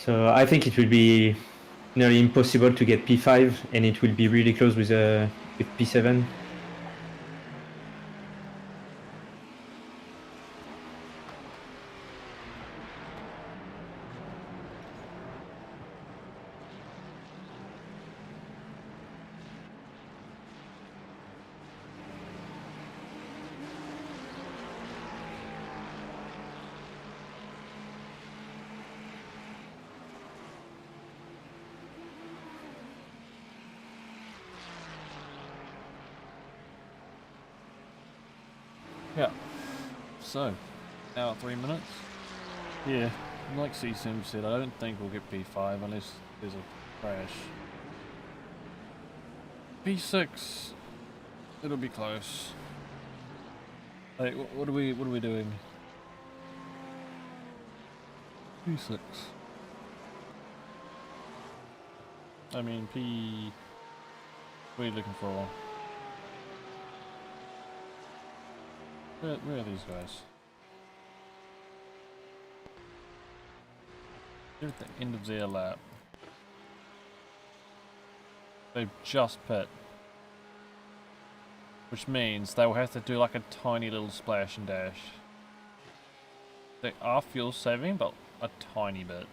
So I think it will be nearly impossible to get P5, and it will be really close with P7. Yeah. So, now 3 minutes. Yeah, like cSam said, I don't think we'll get P5 unless there's a crash. P6, it'll be close. Hey, what are we doing? P6. I mean, P. What are you looking for? Where are these guys? They're at the end of their lap. They've just pit. Which means they will have to do like a tiny little splash and dash. They are fuel saving, but a tiny bit.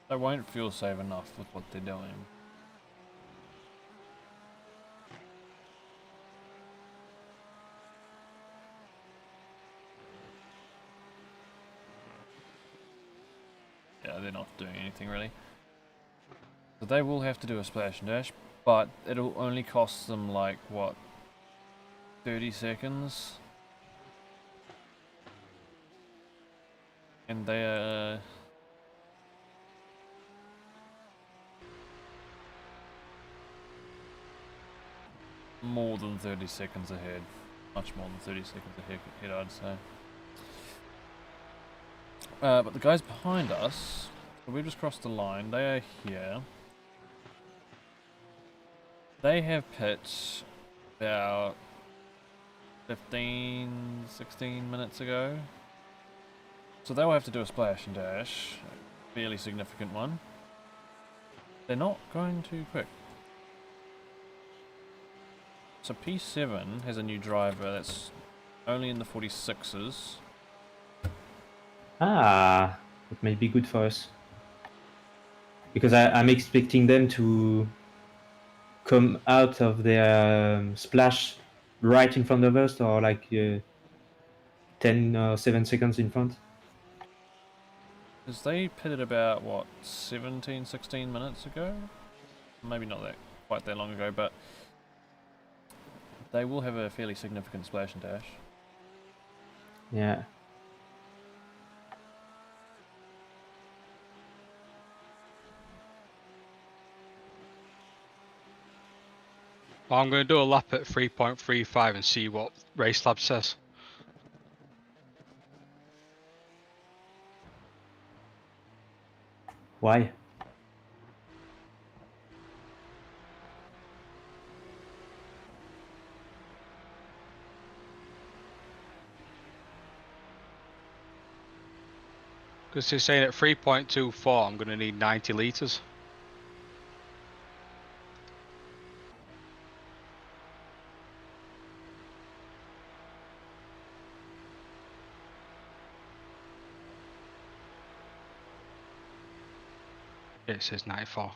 They won't fuel save enough with what they're doing. Yeah, they're not doing anything really. So they will have to do a splash and dash, but it'll only cost them like, what, 30 seconds? And they are... more than 30 seconds ahead. Much more than 30 seconds ahead, I'd say. But the guys behind us, so we've just crossed the line, they are here. They have pit about 15, 16 minutes ago. So they'll have to do a splash and dash, a fairly significant one. They're not going too quick. So P7 has a new driver that's only in the 46s. Ah, it might be good for us. Because I'm expecting them to come out of their splash right in front of us, or like 10 or 7 seconds in front. Because they pitted about, what, 17, 16 minutes ago? Maybe not that quite that long ago, but they will have a fairly significant splash and dash. Yeah. Well, I'm going to do a lap at 3.35 and see what RaceLab says. Why? Because they're saying at 3.24 I'm going to need 90 litres. It says 94.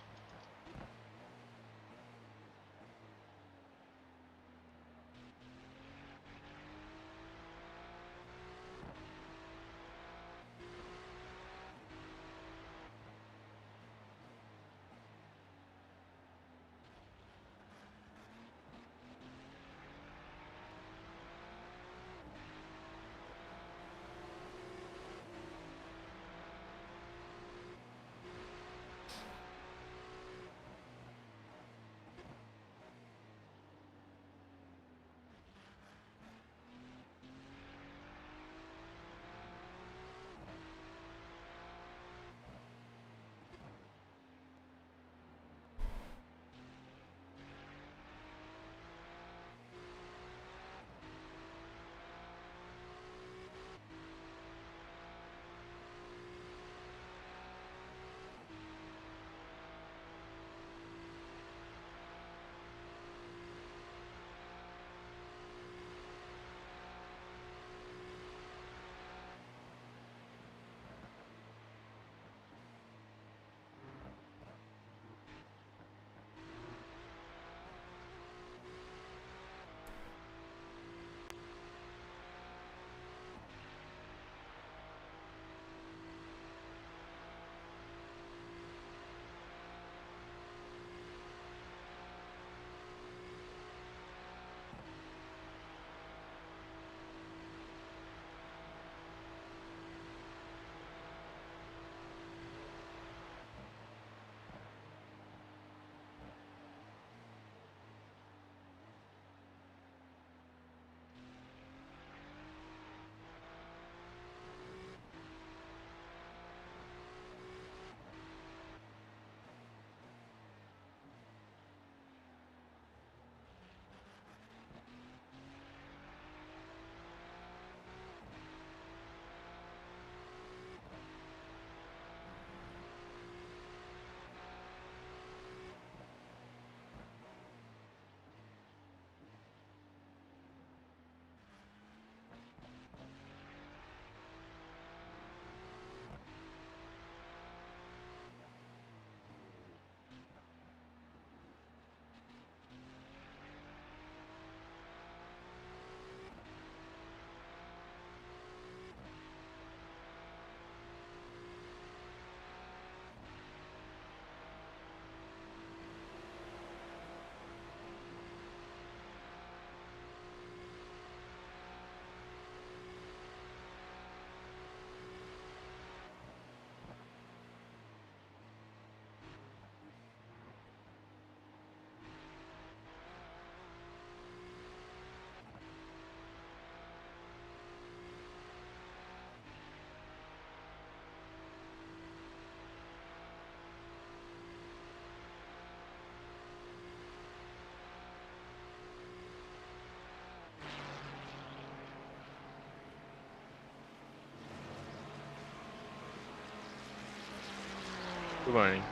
Good morning.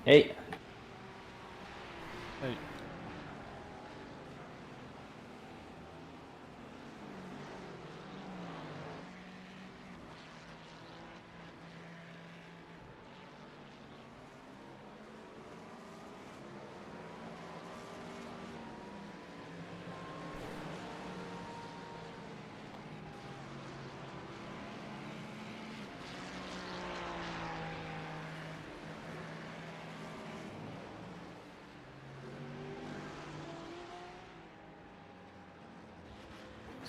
Hey, Hey,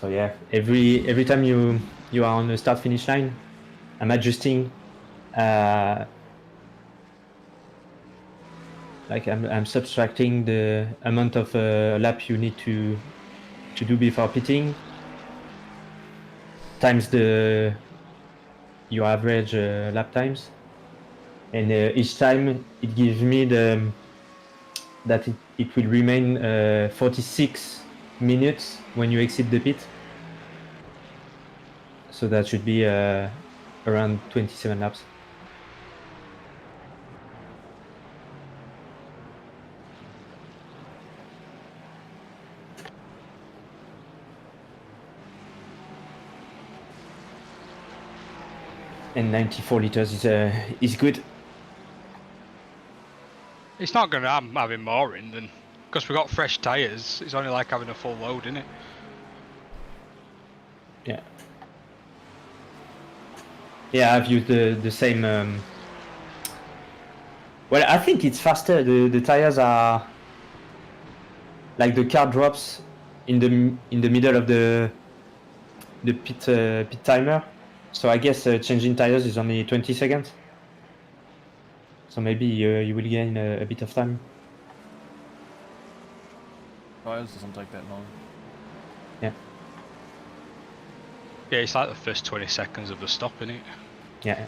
so yeah, every time you are on the start finish line, I'm adjusting. Like I'm subtracting the amount of lap you need to do before pitting times your average lap times, and each time it gives me that it will remain 46 minutes when you exit the pit. So that should be around 27 laps. And 94 liters is good. It's not going to have having more in than because we got fresh tyres. It's only like having a full load, isn't it? Yeah. Yeah, I've used the same. Well, I think it's faster. The tires are like the car drops in the middle of the pit timer. So I guess changing tires is only 20 seconds. So maybe you will gain a bit of time. tires doesn't take that long. Yeah. Yeah, it's like the first 20 seconds of the stop, isn't it? Yeah.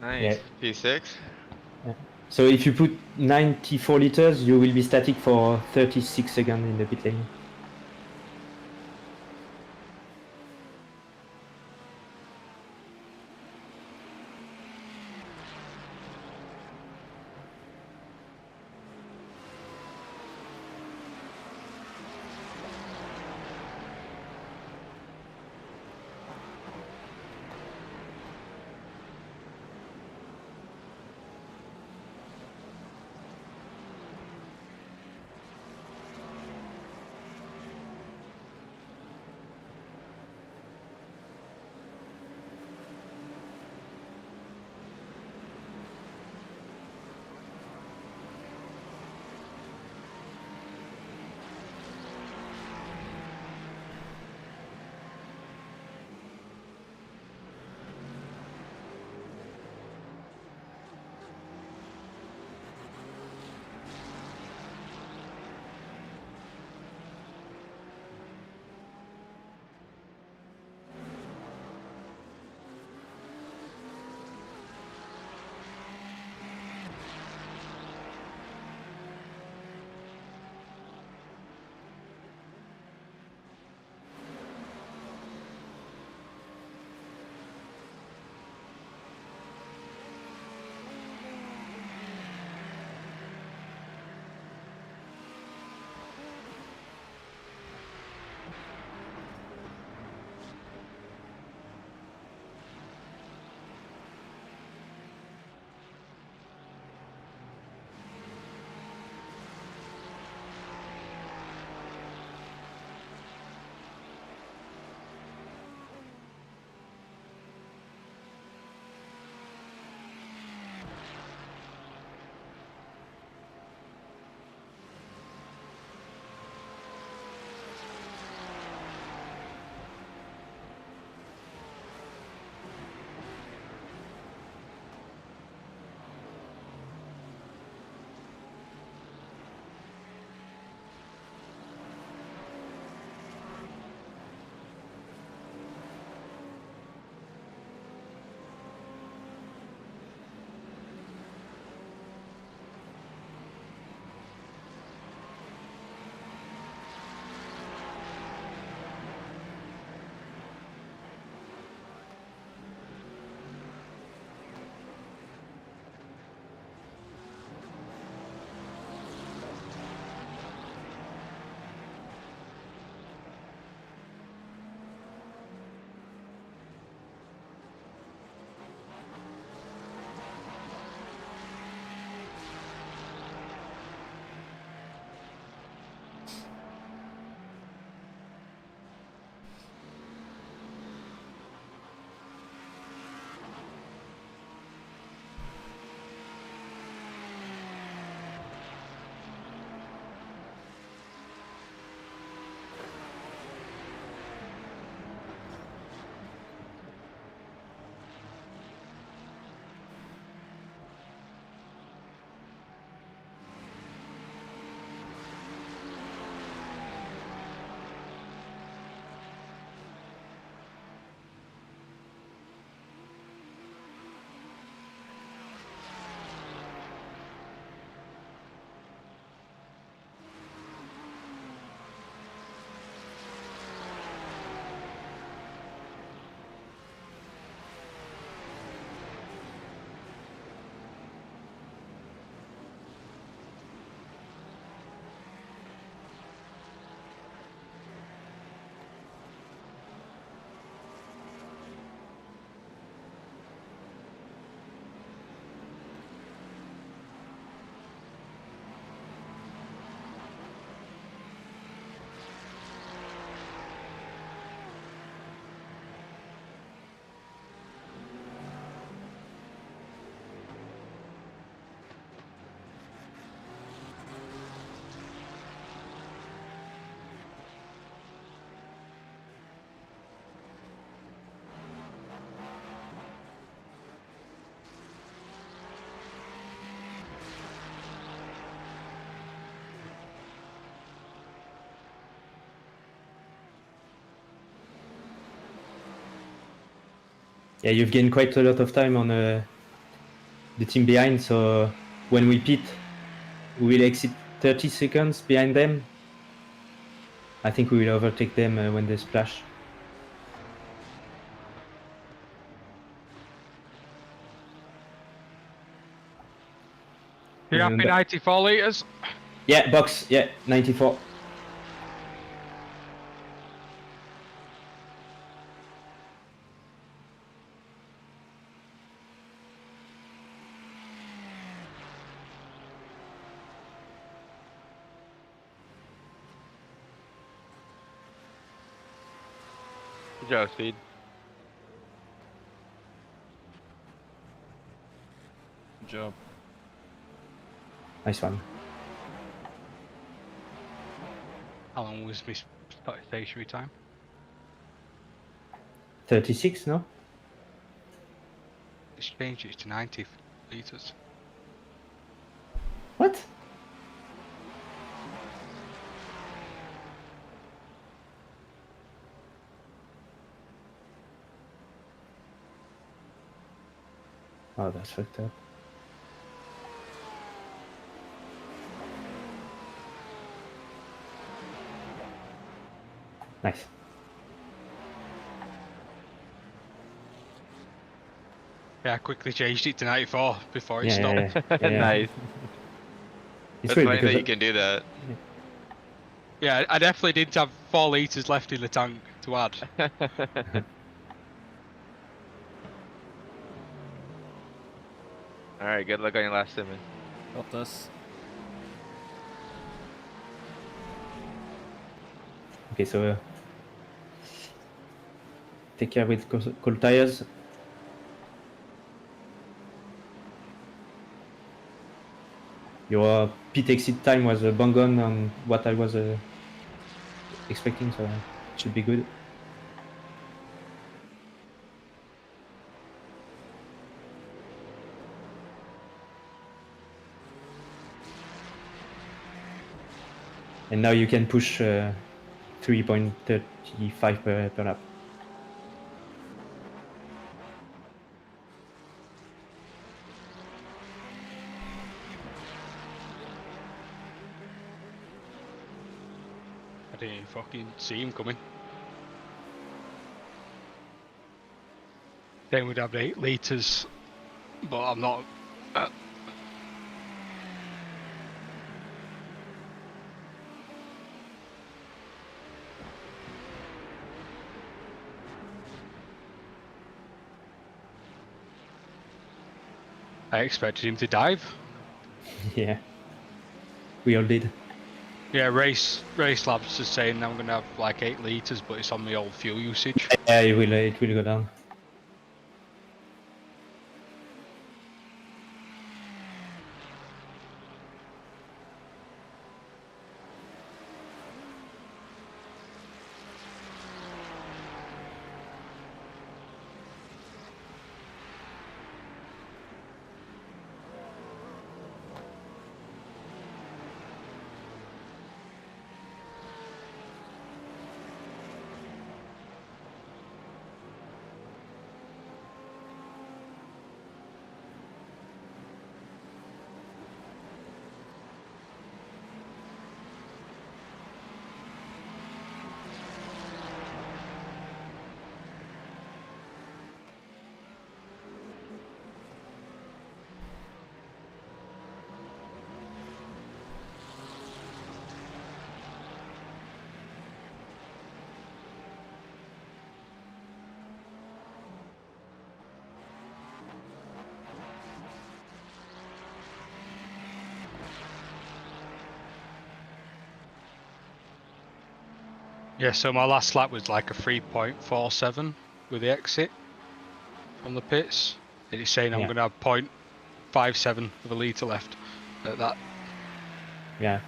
Nice. Yeah. P6. Yeah. So if you put 94 liters, you will be static for 36 seconds in the pit lane. Yeah, you've gained quite a lot of time on the team behind, so when we pit, we will exit 30 seconds behind them. I think we will overtake them when they splash. You happy 94 litres? Yeah, box, yeah, 94. Good job, Speed. Good job. Nice one. How long was my stationary time? 36, no? It's changed it to 90 litres. What? Oh, that's fucked up. Nice. Yeah, I quickly changed it to 94 before it stopped. Yeah. Nice. It's That's weird funny because that you can do that. Yeah, I definitely didn't have 4 litres left in the tank to add. Alright, good luck on your last sim. Got this. Okay, so take care with cold tires. Your pit exit time was bang on what I was expecting, so it should be good. And now you can push 3.35 per lap. I didn't even fucking see him coming. Then we'd have 8 litres, but I'm not. I expected him to dive. Yeah, we all did. Yeah, race labs is saying I'm gonna have like 8 litres, but it's on the old fuel usage. Yeah, it will go down. Yeah, so my last lap was like a 3.47 with the exit from the pits. And it's saying I'm Yeah. going to have 0.57 of a litre left at that. Yeah.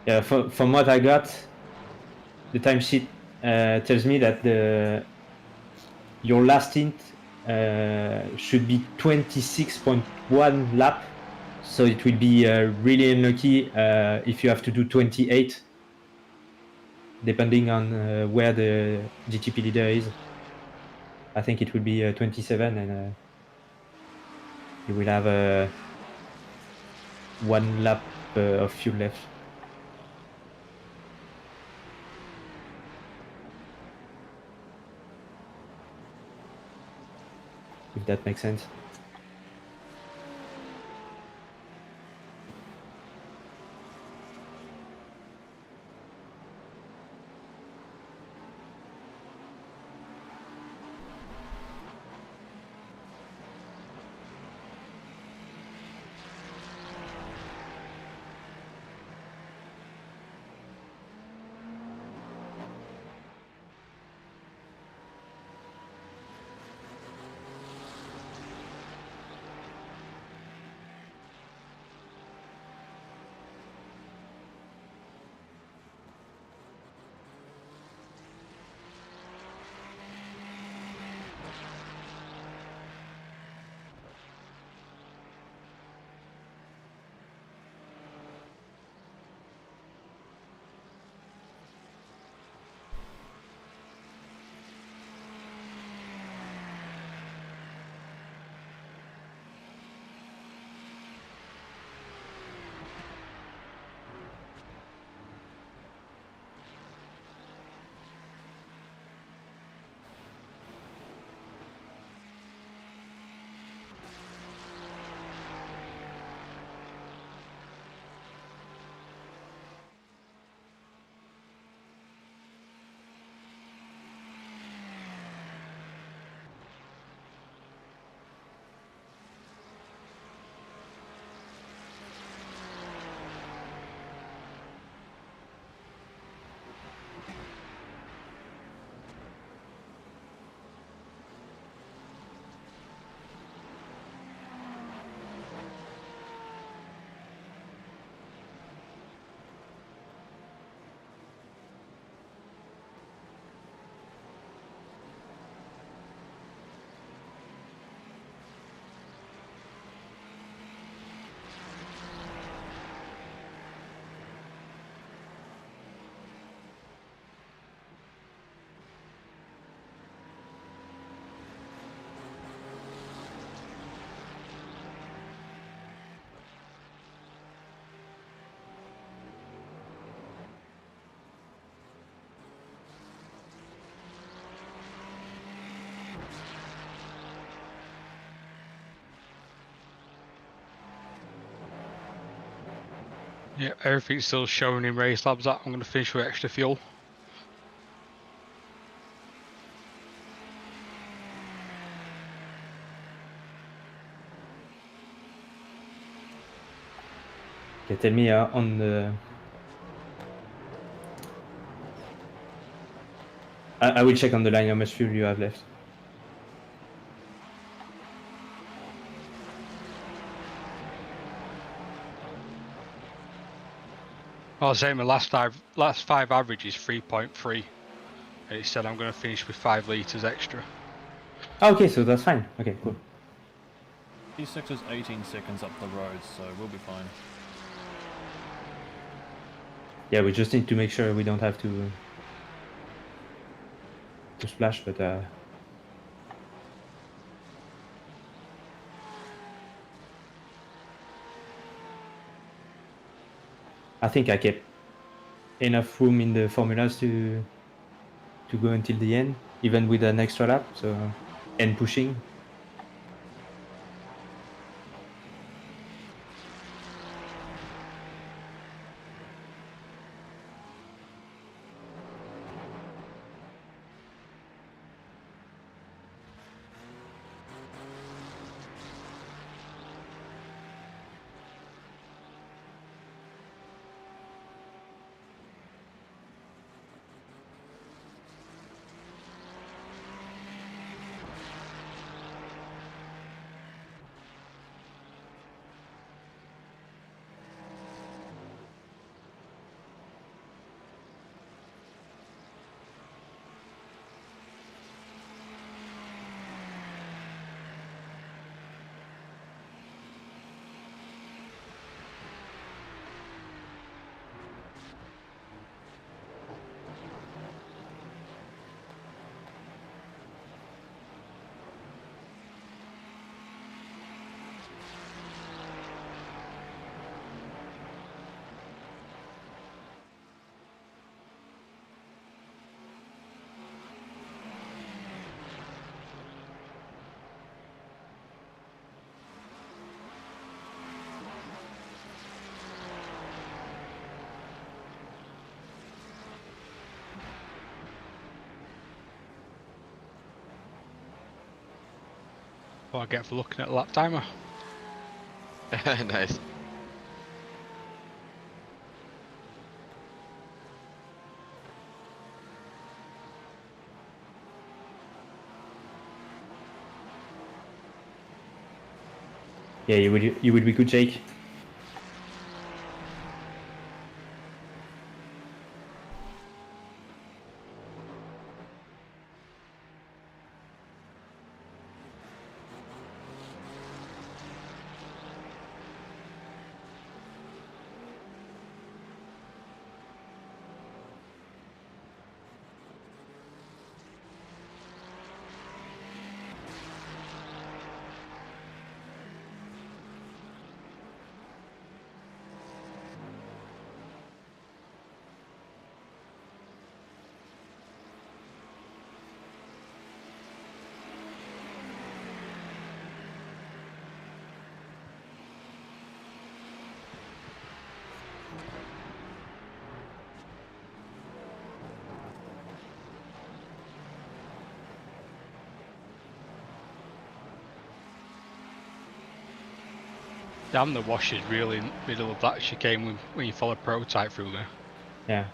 Yeah, from what I got, the timesheet tells me that your last stint should be 26.1 lap, so it will be really unlucky if you have to do 28 depending on where the GTP leader is. I think it will be 27, and you will have 1 lap of fuel left. If that makes sense. Yeah, everything's still showing in race labs that I'm going to finish with extra fuel. Okay, tell me on the. I will check on the line how much fuel you have left. I was saying my last five average is 3.3, and it said I'm going to finish with 5 litres extra. Oh, okay, so that's fine. Okay, cool. P6 is 18 seconds up the road, so we'll be fine. Yeah, we just need to make sure we don't have to splash, but I think I kept enough room in the formulas to go until the end, even with an extra lap, so and pushing. what I get for looking at the lap timer. Nice. Yeah, you would be good, Jake. Damn, the wash is really in the middle of that chicane when you follow prototype through there. Yeah.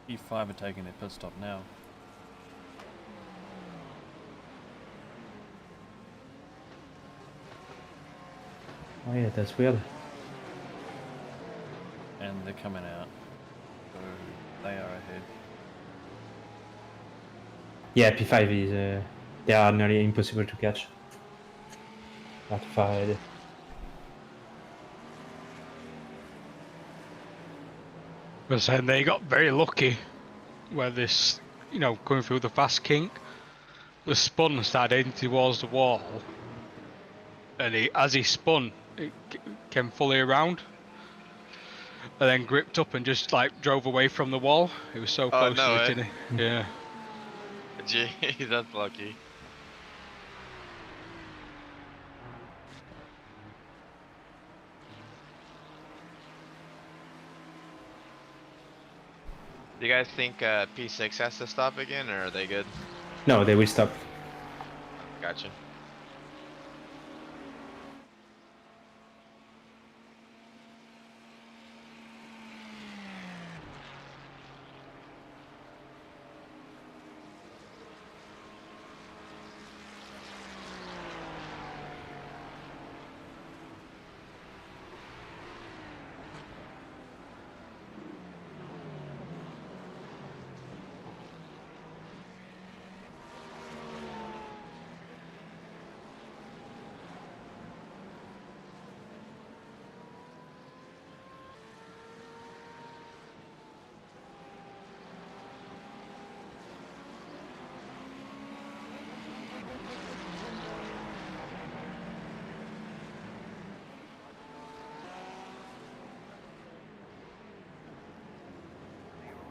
P5 are taking their pit stop now. Oh yeah, that's weird. And they're coming out. So they are ahead. Yeah, P5 is they are nearly impossible to catch. Not far ahead. But then they got very lucky where this, you know, coming through the fast kink, the spun started heading towards the wall, and as he spun, it came fully around, and then gripped up and just like drove away from the wall. It was so close no to way. hitting it. Yeah. Gee, that's lucky. Do you guys think P6 has to stop again, or are they good? No, they will stop. Gotcha.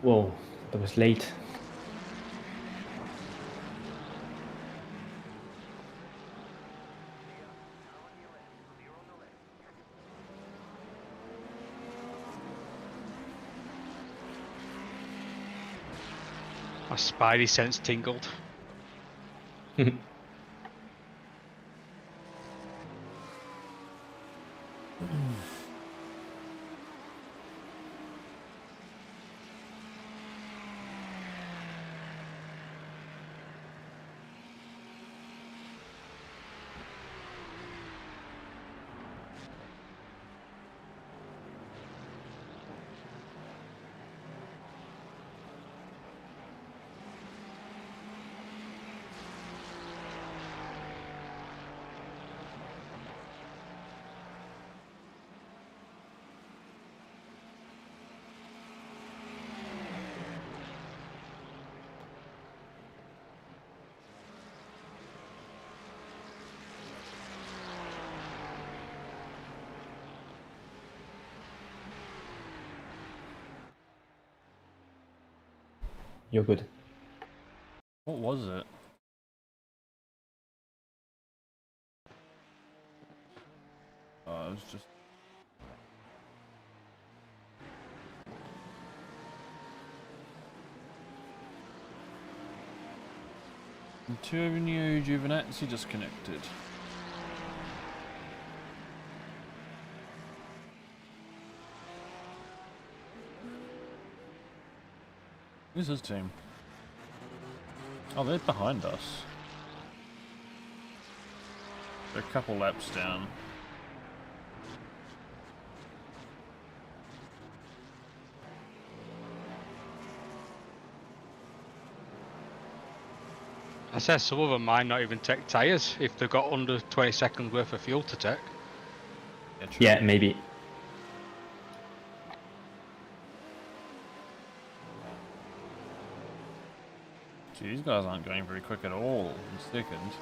Whoa, that was late. My spidey sense tingled. You're good. What was it? Oh, it was just... Antonio Giovinazzi disconnected. Who's his team? Oh, they're behind us. They're a couple laps down. I said some of them might not even take tyres if they've got under 20 seconds worth of fuel to take. Yeah, true. Yeah, maybe. Gee, these guys aren't going very quick at all in second.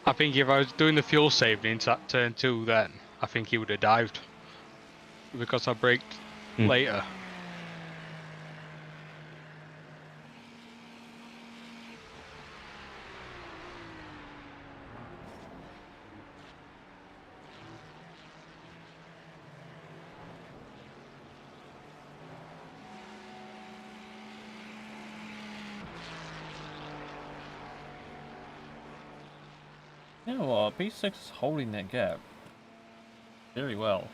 I think if I was doing the fuel saving into that turn 2 then, I think he would have dived. Because I braked later. You know what? P6 is holding that gap very well.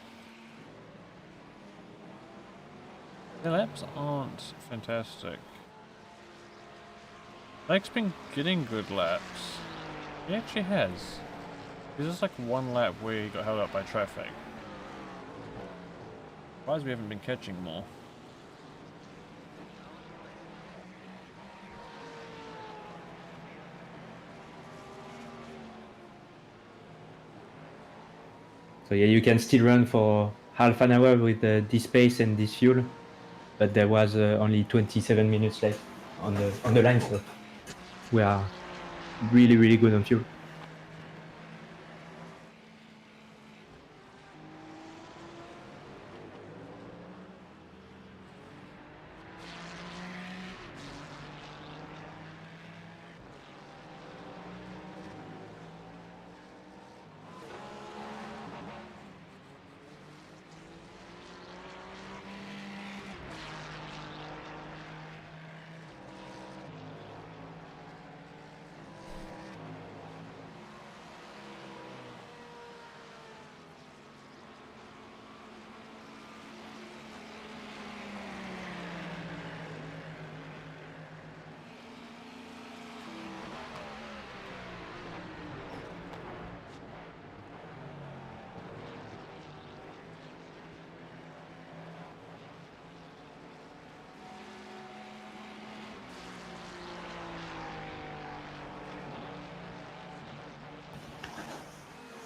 The laps aren't fantastic. Blake's been getting good laps. He actually has. There's just like one lap where he got held up by traffic. Why is we haven't been catching more? So yeah, you can still run for half an hour with this pace and this fuel, but there was only 27 minutes left on the line, so we are really good on fuel.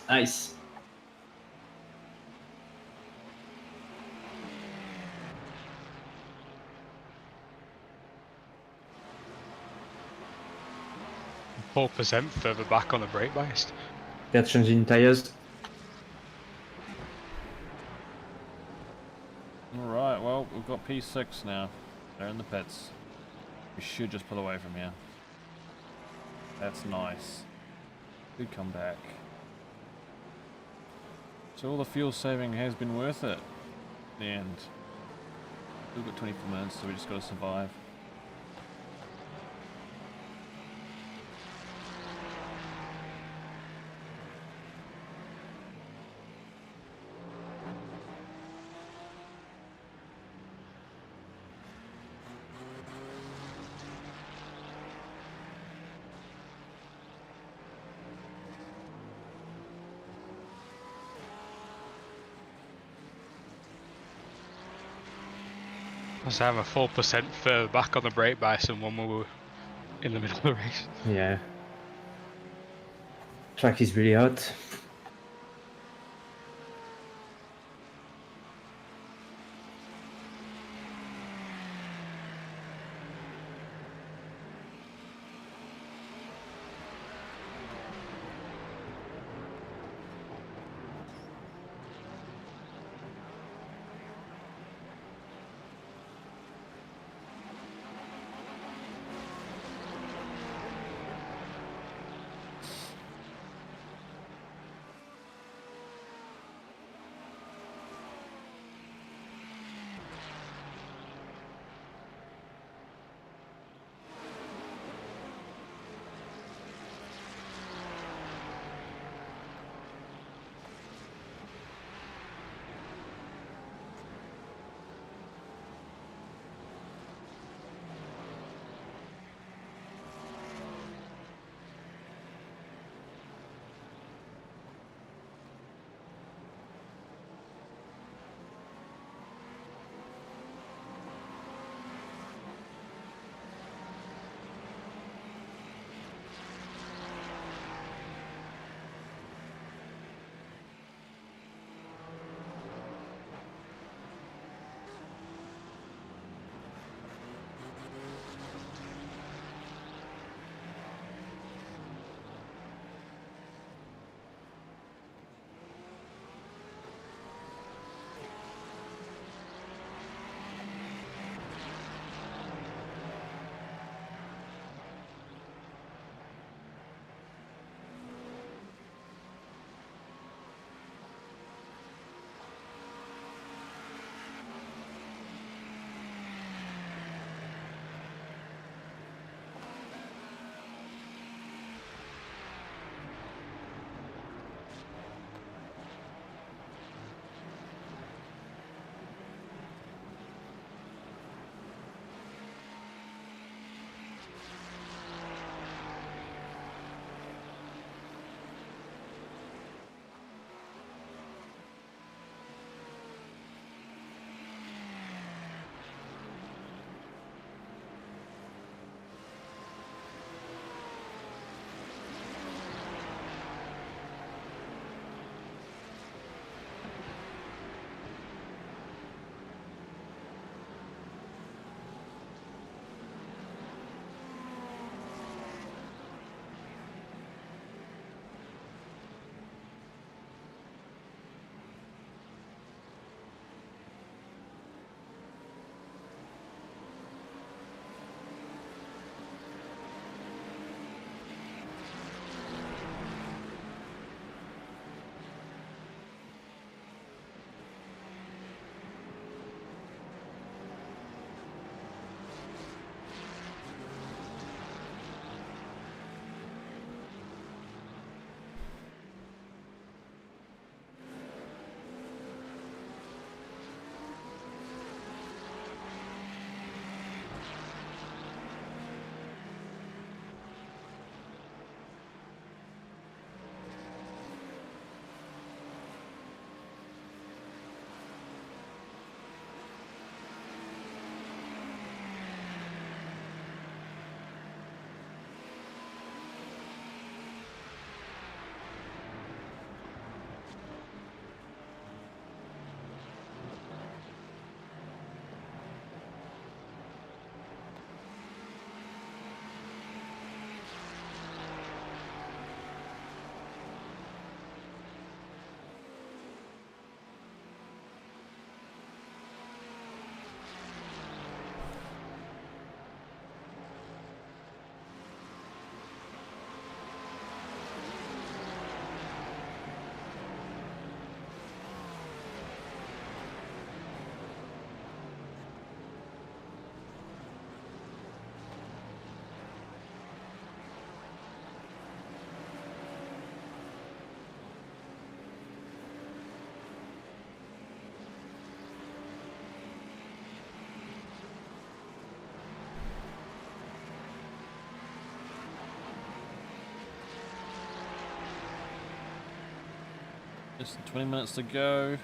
Nice. Four percent further back on the brake bias. They're changing tires. Alright, well, we've got P6 now. They're in the pits. We should just pull away from here. That's nice. Good comeback. So all the fuel saving has been worth it. In the end. We've got 24 minutes, so we just got to survive. So I'm a 4% further back on the brake bias than when we were in the middle of the race. Yeah. Track is really hot. Just 20 minutes to go.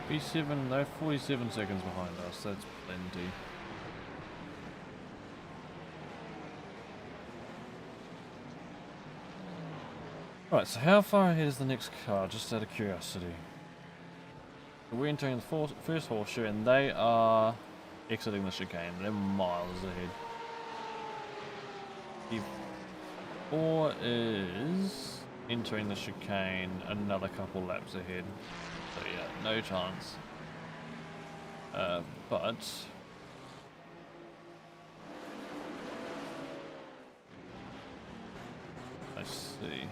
B7, they're 47 seconds behind us, that's plenty. Right, so how far ahead is the next car, just out of curiosity? We're entering the first horseshoe and they are exiting the chicane. They're miles ahead. P4 is entering the chicane another couple laps ahead. So yeah, no chance. But I see.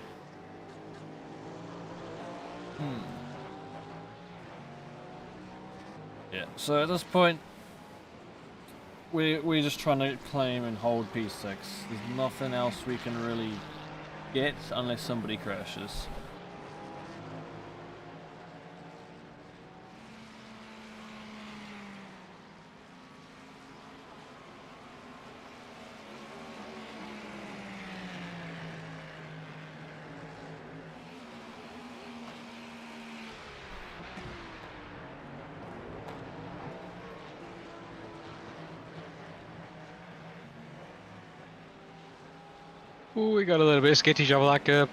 Yeah, so at this point, we're just trying to claim and hold P6. There's nothing else we can really get unless somebody crashes. Ooh, we got a little bit of skittish over that curb.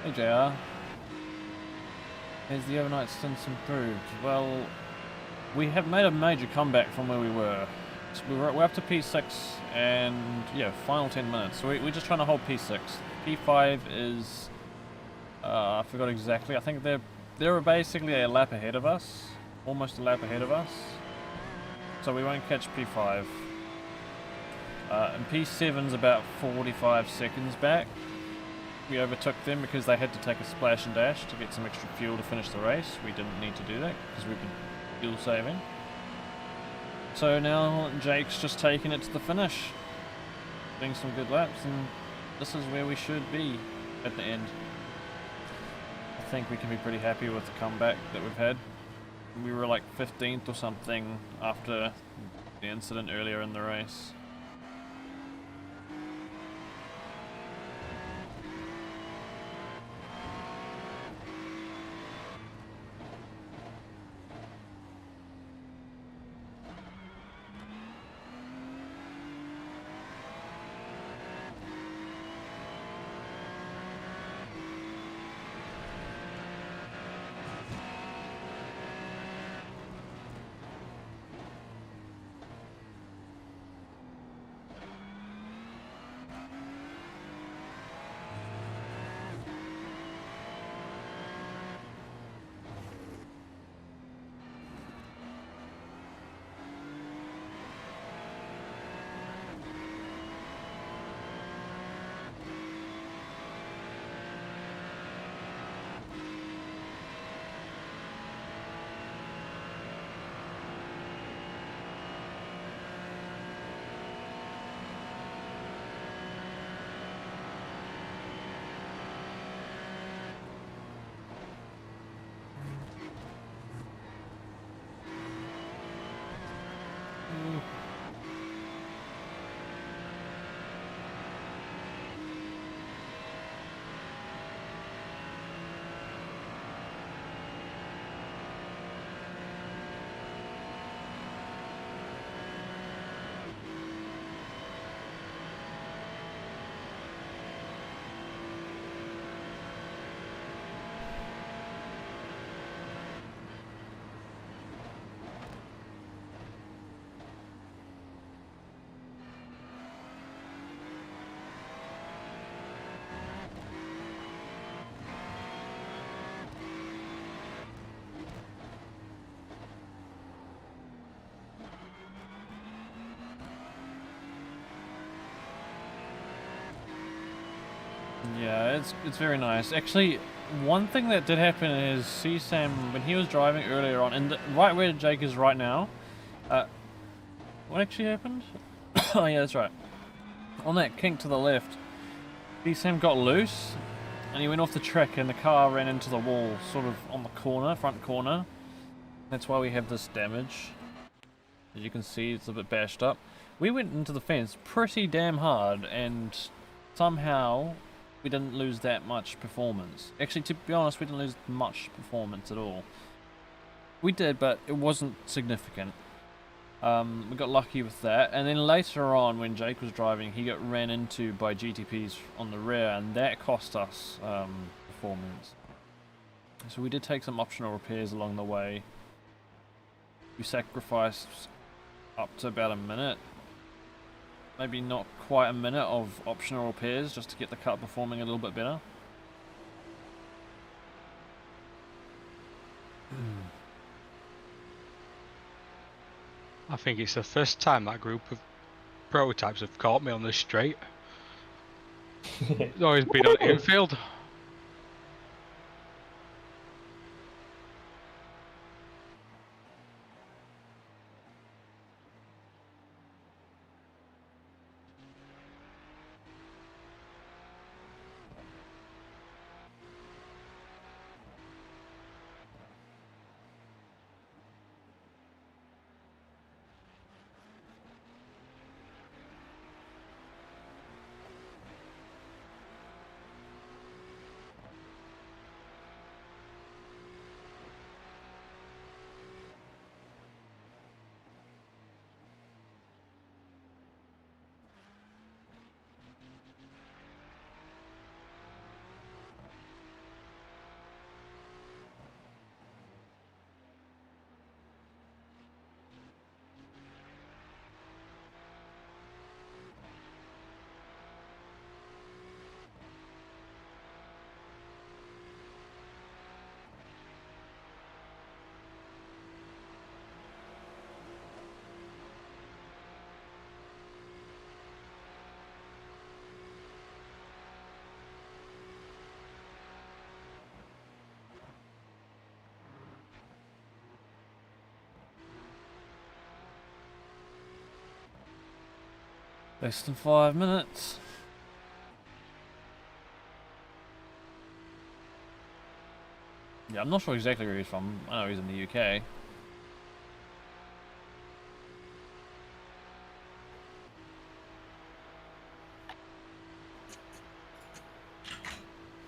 Hey JR, has the overnight stints improved? Well, we have made a major comeback from where we were. So we're up to P6 and yeah, final 10 minutes. So we're just trying to hold P6. P5 is, I forgot exactly, I think they're basically a lap ahead of us. Almost a lap ahead of us. So we won't catch P5. And P7's about 45 seconds back. We overtook them because they had to take a splash and dash to get some extra fuel to finish the race. We didn't need to do that because we've been fuel saving. So now Jake's just taking it to the finish, doing some good laps, and this is where we should be at the end. think we can be pretty happy with the comeback that we've had. We were like 15th or something after the incident earlier in the race. Yeah, it's very nice. Actually, one thing that did happen is cSam, when he was driving earlier on, and right where Jake is right now, what actually happened? Oh yeah, that's right. On that kink to the left, cSam got loose, and he went off the track, and the car ran into the wall, sort of on the corner, front corner. That's why we have this damage. As you can see, it's a bit bashed up. We went into the fence pretty damn hard, and somehow we didn't lose that much performance. Actually, to be honest, we didn't lose much performance at all. We did, but it wasn't significant. We got lucky with that, and then later on, when Jake was driving, he got ran into by GTPs on the rear, and that cost us performance. So we did take some optional repairs along the way. We sacrificed up to about a minute, maybe not quite a minute, of optional repairs just to get the car performing a little bit better. I think it's the first time that group of prototypes have caught me on the straight. It's always been on infield. Less than 5 minutes. . Yeah, I'm not sure exactly where he's from. I know he's in the UK.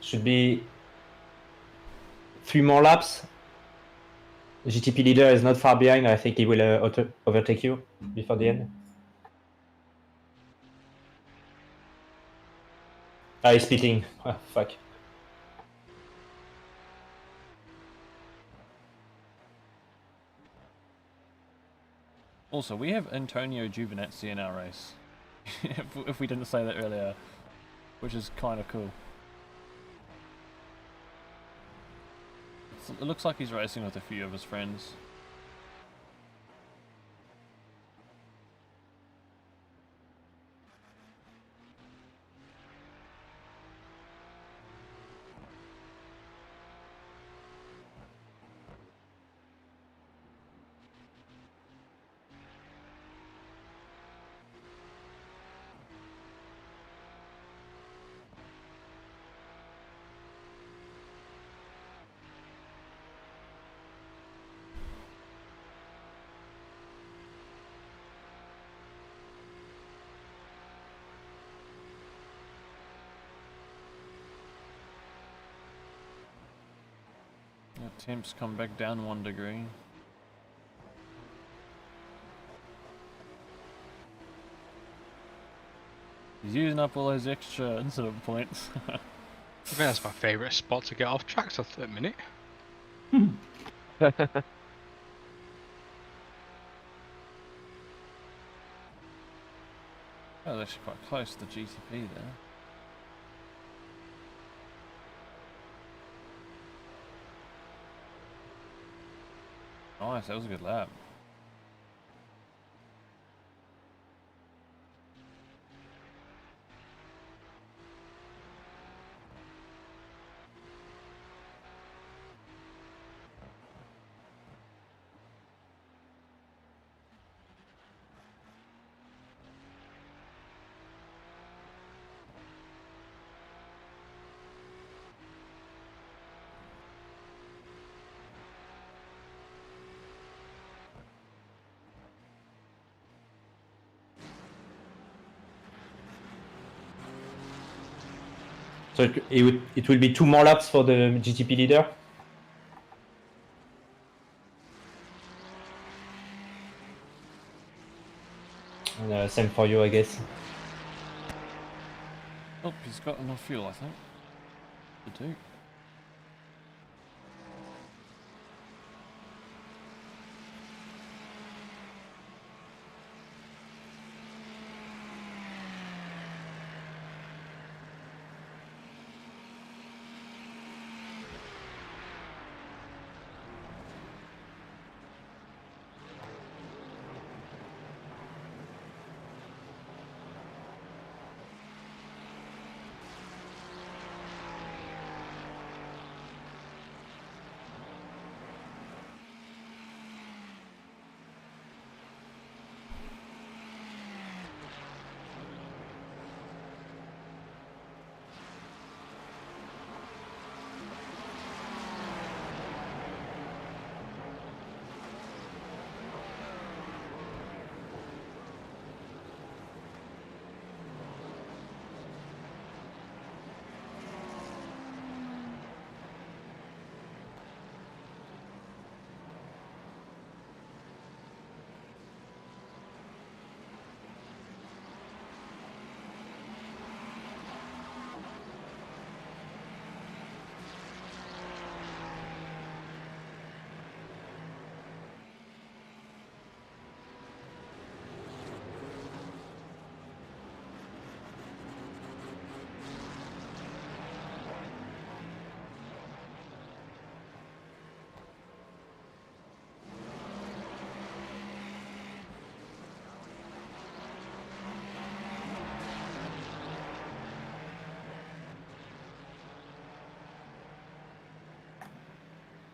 Should be 3 more laps. GTP leader is not far behind. I think he will overtake you before the end. Ah, he's pitting. Ah, fuck. Also, we have Antonio Giovinazzi in our race. if we didn't say that earlier, which is kind of cool. It looks like he's racing with a few of his friends. Temps come back down 1 degree. He's using up all those extra incident points. I think that's my favourite spot to get off tracks at the minute. Oh, they're actually quite close to the GTP there. Nice, that was a good lap. So it will be 2 more laps for the GTP leader. And same for you, I guess. Oh, he's got enough fuel, I think. To do.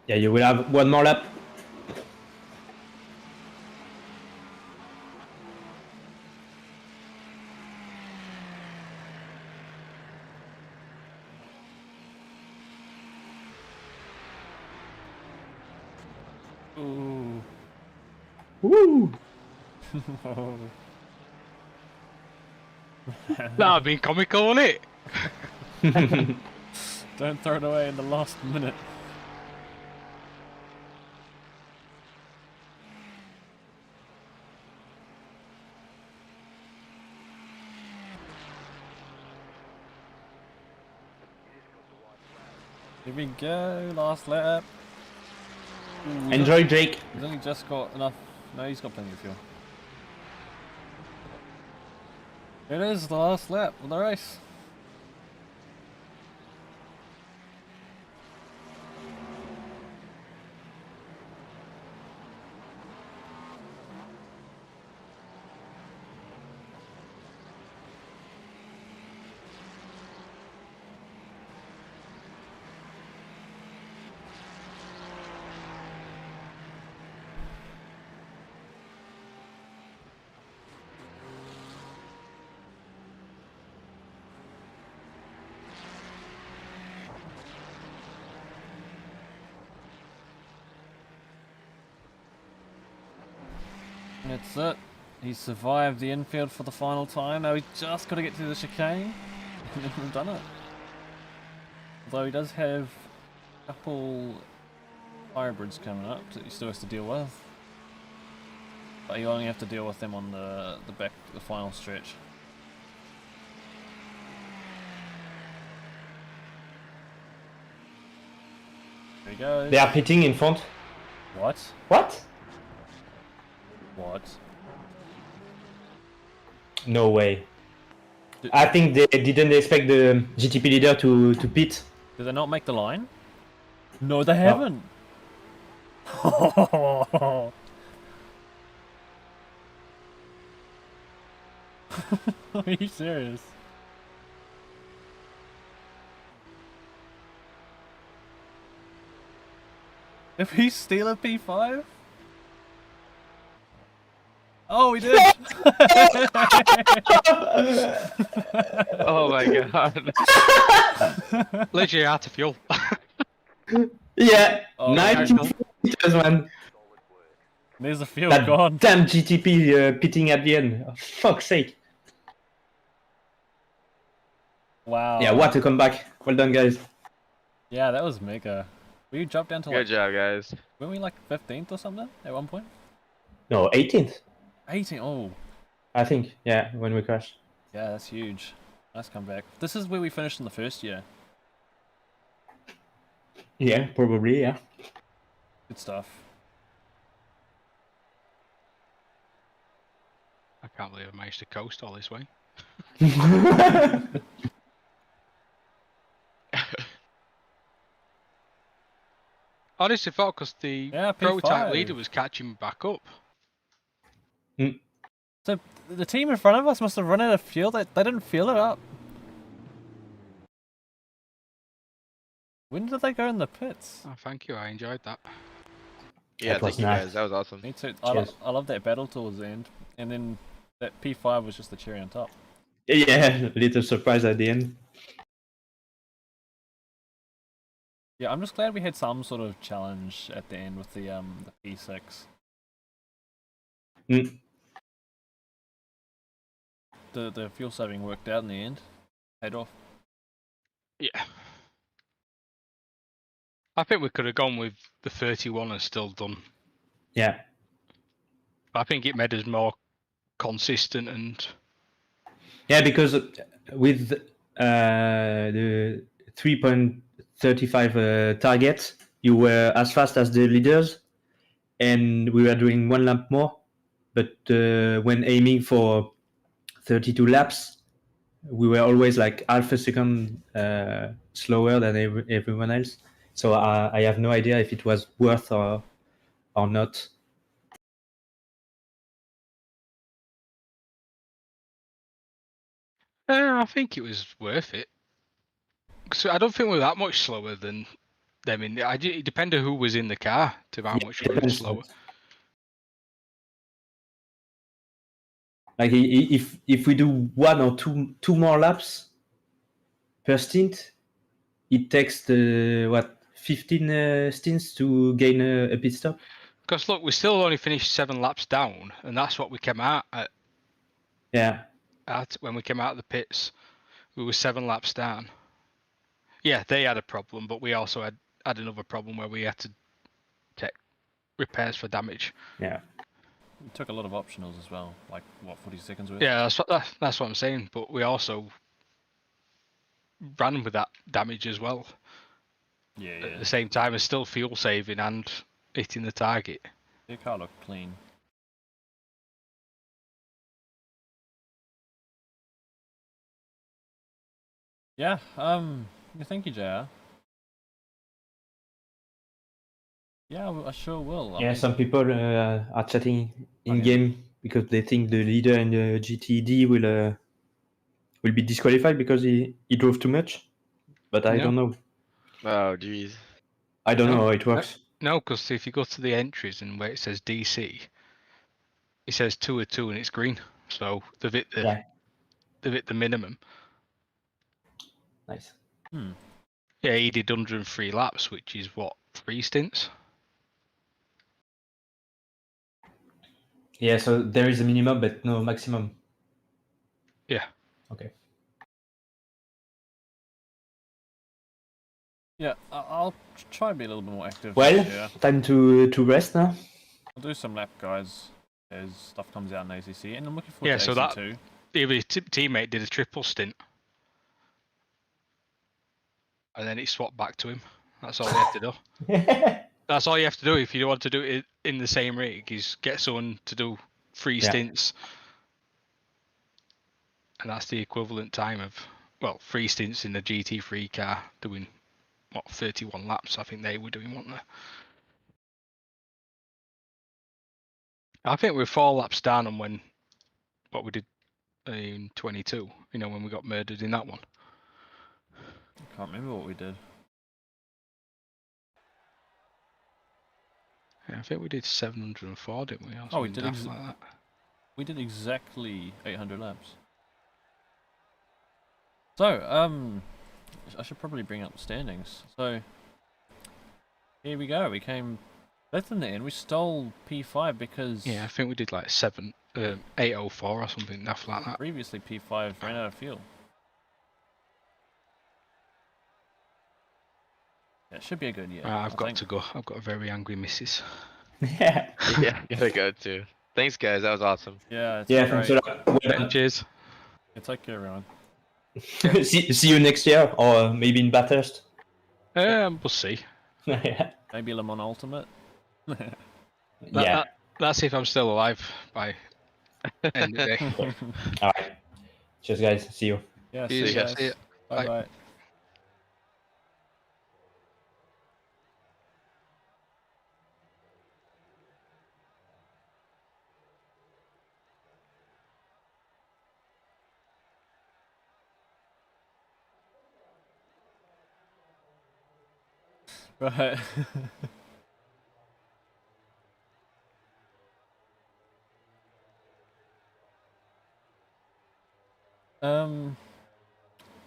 Yeah, you will have 1 more lap. Ooh. Woo! That would been comical, wouldn't it? Don't throw it away in the last minute. Here we go, last lap. Ooh, Enjoy, Jake. He's only just got enough. No, he's got plenty of fuel. It is the last lap of the race. That's it. He survived the infield for the final time. Now he's just got to get to the chicane, and then we've done it. Although he does have a couple hybrids coming up that he still has to deal with. But you only have to deal with them on the final stretch. There he goes. They are pitting in front. What? What? What? No way. I think they didn't expect the GTP leader to pit. Did they not make the line? No, they haven't. Are you serious? If he steal a P5? Oh, he did! Oh my god. Literally out of fuel. Yeah, Oh, 94 meters, man. There's the fuel That gone. damn GTP pitting at the end. Oh, fuck's sake. Wow. Yeah, what a comeback. Well done, guys. Yeah, that was mega. We dropped down to Good like, job, guys. weren't we like 15th or something at one point? No, 18th, 18, oh. I think. Yeah, when we crashed. Yeah, that's huge. Nice comeback. This is where we finished in the first year. Yeah, probably, yeah. Good stuff. I can't believe I managed to coast all this way. Honestly, thought because the Yeah, prototype P5. leader was catching back up. So the team in front of us must have run out of fuel. They didn't fuel it up. When did they go in the pits? Oh, thank you, I enjoyed that. Yeah, That was thank you nice. guys. That was awesome. Me too. Cheers. I love that battle towards the end. And then that P5 was just the cherry on top. Yeah, little surprise at the end. Yeah, I'm just glad we had some sort of challenge at the end with the P6. Mm. The fuel saving worked out in the end. Paid off. Yeah. I think we could have gone with the 31 and still done. Yeah. I think it made us more consistent and Yeah, because with the 3.35 target, you were as fast as the leaders, and we were doing one lap more. But when aiming for 32 laps, we were always like half a second slower than everyone else. So I have no idea if it was worth or not. I think it was worth it. So I don't think we were that much slower than them. It depended who was in the car to how much we were slower. Like if we do one or two more laps per stint, it takes 15 stints to gain a pit stop. Because look, we still only finished 7 laps down, and that's what we came out Yeah. at when we came out of the pits. We were 7 laps down. Yeah, they had a problem, but we also had another problem where we had to take repairs for damage. Yeah. We took a lot of optionals as well, like what 40 seconds worth. Yeah, that's what I'm saying. But we also ran with that damage as well Yeah, at the same time as still fuel saving and hitting the target. Your car looked clean. Yeah. Thank you, JR. Yeah, I sure will. I Yeah, mean, some people are chatting in Okay. game because they think the leader in the GTD will be disqualified because he drove too much. But I don't know. Oh, jeez. I don't No. know how it works. No, because if you go to the entries and where it says DC, it says 2 or 2 and it's green. So they've hit the minimum. Nice. Yeah, he did 103 laps, which is what, 3 stints? Yeah, so there is a minimum but no maximum. Yeah. Okay. yeah, I'll try to be a little bit more active. Well, Yeah, time to rest now. I'll do some lap guys as stuff comes out in ACC, and I'm looking forward Yeah, to so AC2. the other teammate did a triple stint. And then it swapped back to him. That's all you have to do. That's all you have to do if you want to do it in the same rig, is get someone to do 3 stints. And that's the equivalent time of, well, 3 stints in the GT3 car doing, what, 31 laps, I think they were doing, weren't they? I think we're 4 laps down on what we did in 22, when we got murdered in that one. I can't remember what we did. Yeah, I think we did 704, didn't we? Oh, we did like that. We did exactly 800 laps. So, I should probably bring up the standings. So, here we go. We came fifth in the end. We stole P5 because Yeah, I think we did like 804 or something, nothing like that. previously P5 ran out of fuel. Yeah, it should be a good year. I've got to go. I've got a very angry missus. Yeah. Yeah, gotta go too. Thanks, guys. That was awesome. Yeah, it's Yeah, great. thanks a lot. Well done. Cheers. Yeah, take care, everyone. see you next year, or maybe in Bathurst. We'll see. Yeah. Maybe Le Mans Ultimate. Yeah. That's if I'm still alive by end of the day. All right. Cheers, guys. See you. Yeah, See see you ya. guys. See ya. Bye Bye. bye. Right.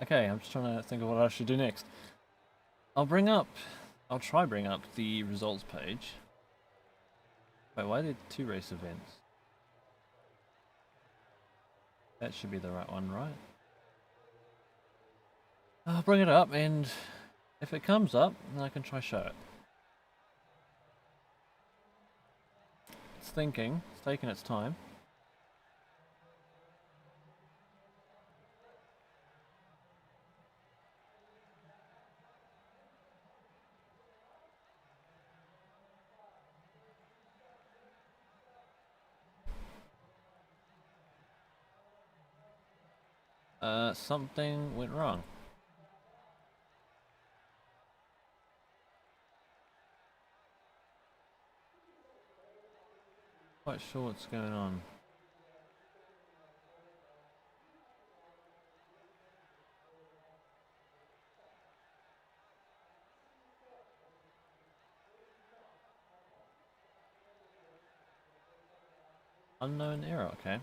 Okay, I'm just trying to think of what I should do next. I'll try bring up the results page. Wait, why are there 2 race events? That should be the right one, right? I'll bring it up, and if it comes up, then I can try show it. It's thinking, it's taking its time. Something went wrong. Quite sure what's going on. Unknown error, okay.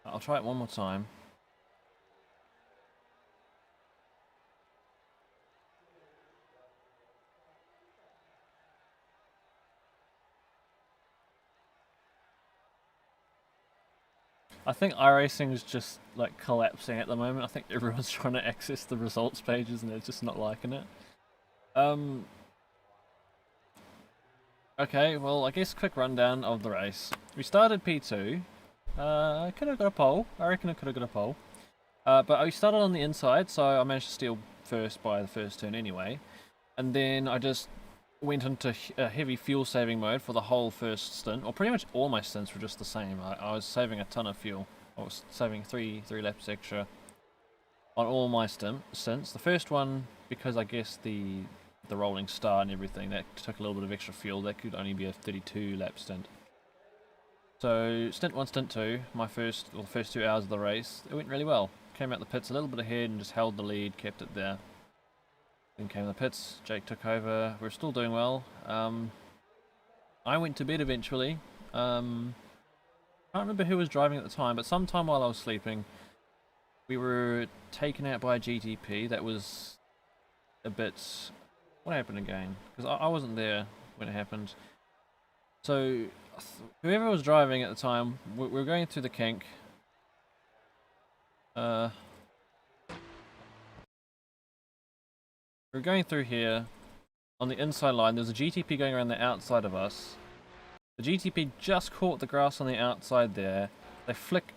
I'll try it one more time. I think iRacing is just like collapsing at the moment. I think everyone's trying to access the results pages and they're just not liking it. Okay, well, I guess quick rundown of the race. We started P2. I could have got a pole. I reckon I could have got a pole. But I started on the inside, so I managed to steal first by the first turn anyway. And then I just went into a heavy fuel saving mode for the whole first stint. Or pretty much all my stints were just the same. I was saving a ton of fuel. I was saving three laps extra on all my stints. The first one, because I guess the rolling start and everything, that took a little bit of extra fuel. That could only be a 32 lap stint. So stint 1, stint 2, the first 2 hours of the race, it went really well. Came out the pits a little bit ahead and just held the lead, kept it there. Then came the pits, Jake took over, we're still doing well. I went to bed eventually. Can't remember who was driving at the time, but sometime while I was sleeping, we were taken out by a GTP that was a bit... What happened again? Because I wasn't there when it happened. So, whoever was driving at the time, we were going through the kink. We were going through here. On the inside line, there's a GTP going around the outside of us. The GTP just caught the grass on the outside there. They flicked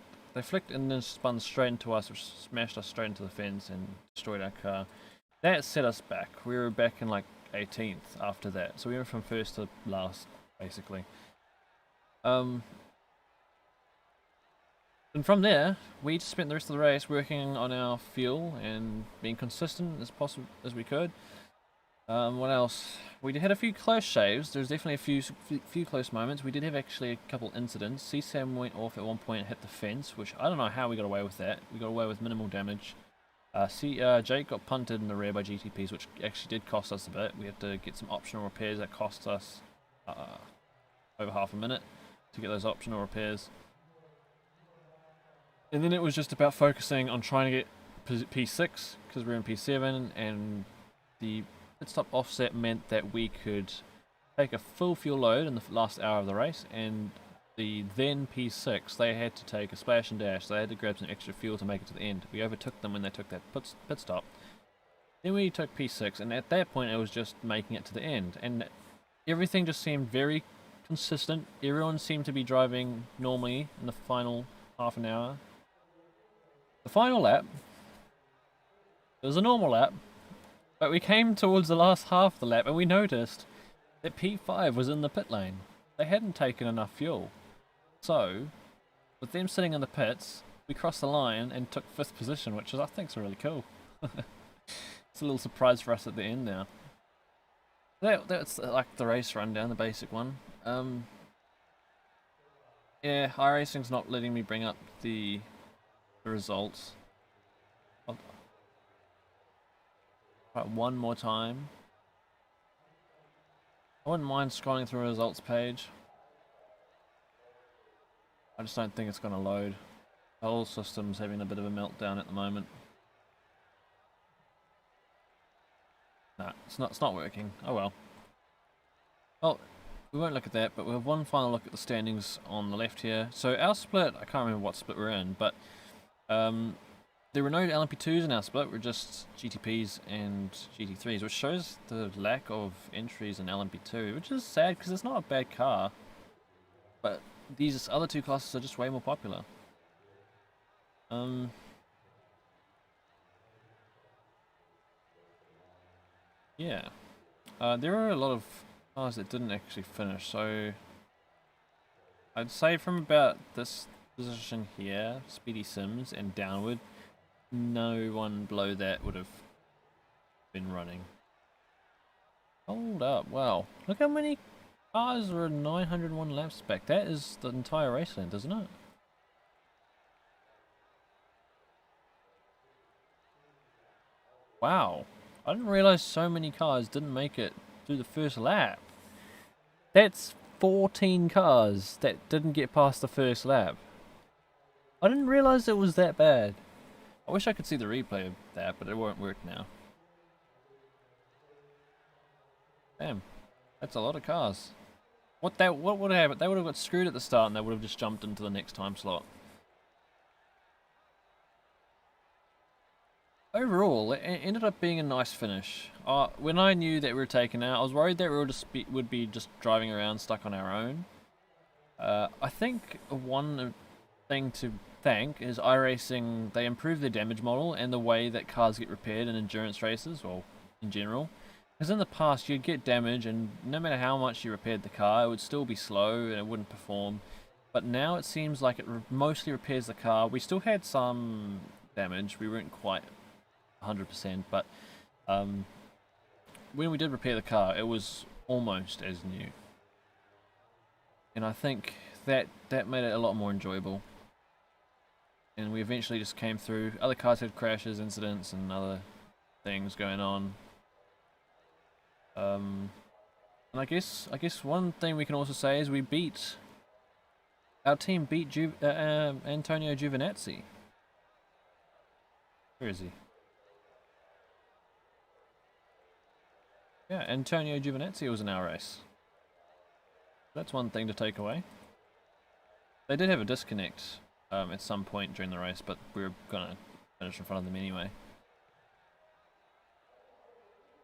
and then spun straight into us, which smashed us straight into the fence and destroyed our car. That set us back. We were back in like 18th after that. So we went from first to last, basically. And from there, we just spent the rest of the race working on our fuel and being consistent as possible as we could. What else? We had a few close shaves. There's definitely a few close moments. We did have actually a couple incidents. cSam went off at one point and hit the fence, which I don't know how we got away with that. We got away with minimal damage. Jake got punted in the rear by GTPs, which actually did cost us a bit. We had to get some optional repairs that cost us over half a minute to get those optional repairs. And then it was just about focusing on trying to get P6, because we're in P7, and the pit stop offset meant that we could take a full fuel load in the last hour of the race, and the then P6, they had to take a splash and dash. They had to grab some extra fuel to make it to the end. We overtook them when they took that pit stop. Then we took P6, and at that point it was just making it to the end. And everything just seemed very consistent. Everyone seemed to be driving normally in the final half an hour. The final lap, it was a normal lap, but we came towards the last half of the lap and we noticed that P5 was in the pit lane. They hadn't taken enough fuel. So, with them sitting in the pits, we crossed the line and took 5th position, which I think is really cool. It's a little surprise for us at the end now. That's like the race rundown, the basic one. Yeah, iRacing's not letting me bring up the results. I'll try it one more time. I wouldn't mind scrolling through a results page. I just don't think it's going to load. The whole system's having a bit of a meltdown at the moment. Nah, it's not working. Oh well. Well, we won't look at that, but we'll have one final look at the standings on the left here. So our split, I can't remember what split we're in, but there were no LMP2s in our split, we're just GTPs and GT3s, which shows the lack of entries in LMP2, which is sad because it's not a bad car, but these other two classes are just way more popular. Yeah. There are a lot of cars that didn't actually finish, so I'd say from about this position here, Speedy Sims, and downward, no one below that would have been running. Hold up, wow. Look how many cars are 901 laps back. That is the entire race length, isn't it? Wow. I didn't realize so many cars didn't make it through the first lap. That's 14 cars that didn't get past the first lap. I didn't realize it was that bad. I wish I could see the replay of that, but it won't work now. Damn, that's a lot of cars. What would have happened? They would have got screwed at the start and they would have just jumped into the next time slot. Overall, it ended up being a nice finish. When I knew that we were taken out, I was worried that we would be just driving around stuck on our own. I think one thing to thank is iRacing. They improved their damage model and the way that cars get repaired in endurance races, or in general. Because in the past, you'd get damage, and no matter how much you repaired the car, it would still be slow and it wouldn't perform. But now it seems like it mostly repairs the car. We still had some damage. We weren't quite 100%, but when we did repair the car, it was almost as new. And I think that made it a lot more enjoyable. And we eventually just came through. Other cars had crashes, incidents, and other things going on. And I guess one thing we can also say is our team beat Antonio Giovinazzi. Where is he? Yeah, Antonio Giovinazzi was in our race. That's one thing to take away. They did have a disconnect at some point during the race, but we were gonna finish in front of them anyway.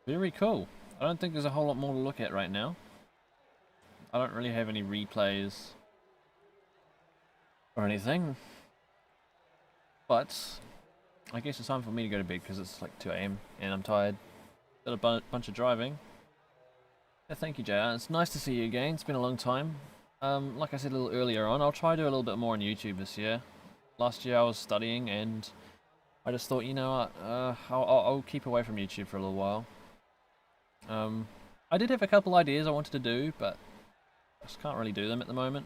Very cool. I don't think there's a whole lot more to look at right now. I don't really have any replays or anything. But I guess it's time for me to go to bed because it's like 2 AM and I'm tired. Did a bunch of driving. Yeah, thank you, JR. It's nice to see you again. It's been a long time. Like I said a little earlier on, I'll try to do a little bit more on YouTube this year. Last year I was studying and I just thought, you know what, I'll keep away from YouTube for a little while. I did have a couple ideas I wanted to do, but I just can't really do them at the moment.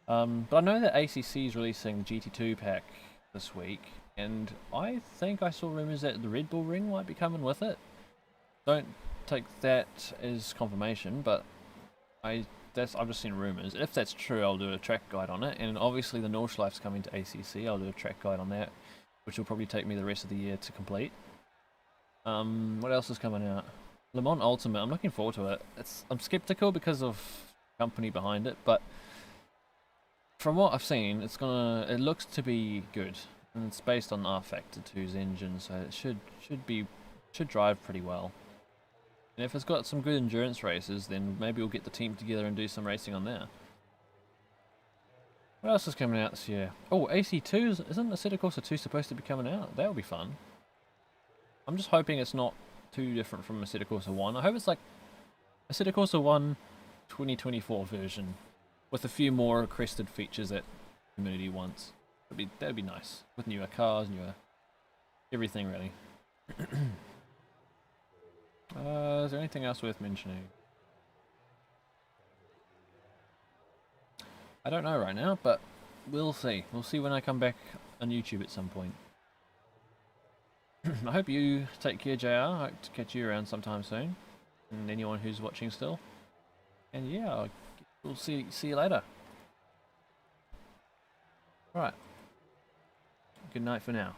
But I know that ACC is releasing the GT2 pack this week, and I think I saw rumours that the Red Bull ring might be coming with it. Don't take that as confirmation, but I've just seen rumours. If that's true, I'll do a track guide on it, and obviously the Nordschleif's coming to ACC. I'll do a track guide on that, which will probably take me the rest of the year to complete. What else is coming out? Le Mans Ultimate. I'm looking forward to it. I'm skeptical because of company behind it, but from what I've seen, it looks to be good, and it's based on R Factor 2's engine, so it should drive pretty well. And if it's got some good endurance races, then maybe we'll get the team together and do some racing on there. What else is coming out this year? Oh, AC2 isn't Assetto Corsa 2 supposed to be coming out? That would be fun. I'm just hoping it's not too different from Assetto Corsa 1. I hope it's like Assetto Corsa 1 2024 version with a few more crested features that community wants. That'd be nice, with newer cars, newer everything really. Is there anything else worth mentioning? I don't know right now, but we'll see. We'll see when I come back on YouTube at some point. I hope you take care, JR. I hope to catch you around sometime soon. And anyone who's watching still. And yeah, we'll see you later. Right. Good night for now.